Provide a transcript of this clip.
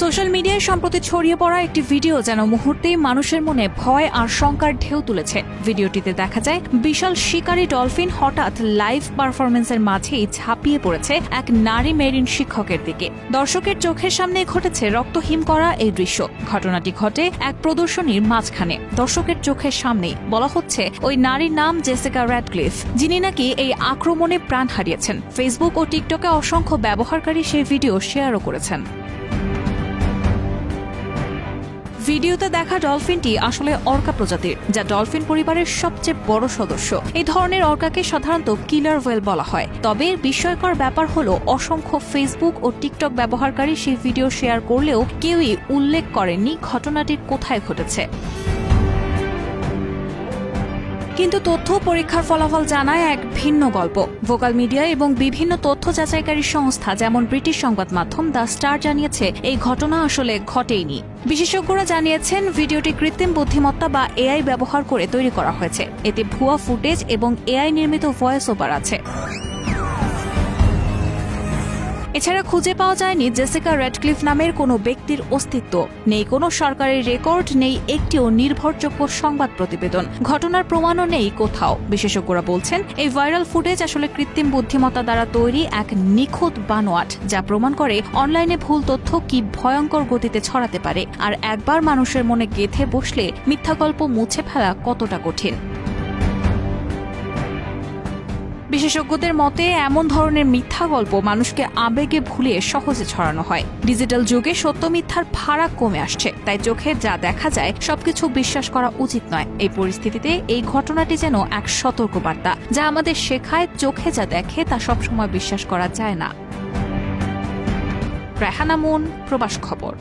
Social মিডিয়ায় সম্প্রতি ছড়িয়ে পড়া একটি ভিডিও যেন মুহূর্তেই মানুষের মনে ভয় আর শঙ্কার ঢেউ তুলেছে। ভিডিওটিতে দেখা যায় বিশাল শিকারী ডলফিন হঠাৎ লাইভ পারফরমেন্সের মাঝেই ঝাঁপিয়ে পড়েছে এক নারী মেরিন শিক্ষকের দিকে। দর্শকের চোখের সামনে ঘটেছে রক্তহীন করা এই দৃশ্য। ঘটনাটি ঘটে এক প্রদর্শনীর মাঝখানে, দর্শকের চোখের সামনেই। বলা হচ্ছে ওই নারীর নাম জেসিকা র্যাডক্লিফ, যিনি নাকি এই আক্রমণে প্রাণ হারিয়েছেন। ফেসবুক ও টিকটকে অসংখ্য ব্যবহারকারী সেই ভিডিও শেয়ারও করেছেন। ভিডিওতে দেখা ডলফিনটি আসলে অর্কা প্রজাতির, যা ডলফিন পরিবারের সবচেয়ে বড় সদস্য। এই ধরনের অর্কাকে সাধারণত কিলার ওয়েল বলা হয়। তবে বিস্ময়কর ব্যাপার হলো অসংখ্য ফেসবুক ও টিকটক ব্যবহারকারী সেই ভিডিও শেয়ার করলেও কেউই উল্লেখ করেননি ঘটনাটি কোথায় ঘটেছে। কিন্তু তথ্য পরীক্ষার ফলাফল জানায় এক ভিন্ন গল্প। ভোকাল মিডিয়া এবং বিভিন্ন তথ্য যাচাইকারী সংস্থা যেমন ব্রিটিশ সংবাদ মাধ্যম দ্য স্টার জানিয়েছে এই ঘটনা আসলে ঘটেইনি। বিশেষজ্ঞরা জানিয়েছেন ভিডিওটি কৃত্রিম বুদ্ধিমত্তা বা এআই ব্যবহার করে তৈরি করা হয়েছে। এতে ভুয়া ফুটেজ এবং এআই নির্মিত ভয়েস ওভার আছে। এছাড়া খুঁজে পাওয়া যায়নি জেসিকা র্যাডক্লিফ নামের কোনো ব্যক্তির অস্তিত্ব, নেই কোনো সরকারি রেকর্ড, নেই একটিও নির্ভরযোগ্য সংবাদ প্রতিবেদন। ঘটনার প্রমাণও নেই কোথাও। বিশেষজ্ঞরা বলছেন এই ভাইরাল ফুটেজ আসলে কৃত্রিম বুদ্ধিমত্তা দ্বারা তৈরি এক নিখুঁত বানোয়াট, যা প্রমাণ করে অনলাইনে ভুল তথ্য কি ভয়ঙ্কর গতিতে ছড়াতে পারে, আর একবার মানুষের মনে গেঁথে বসলে মিথ্যা গল্প মুছে ফেলা কতটা কঠিন। বিশেষজ্ঞদের মতে এমন ধরনের মিথ্যা গল্প মানুষকে আবেগে ভুলিয়ে সহজে ছড়ানো হয়। ডিজিটাল যুগে সত্য মিথ্যার ফারাক কমে আসছে, তাই চোখে যা দেখা যায় সবকিছু বিশ্বাস করা উচিত নয়। এই পরিস্থিতিতে এই ঘটনাটি যেন এক সতর্কবার্তা, যা আমাদের শেখায় চোখে যা দেখে তা সবসময় বিশ্বাস করা যায় না। রায়হানা মুন, প্রবাস খবর।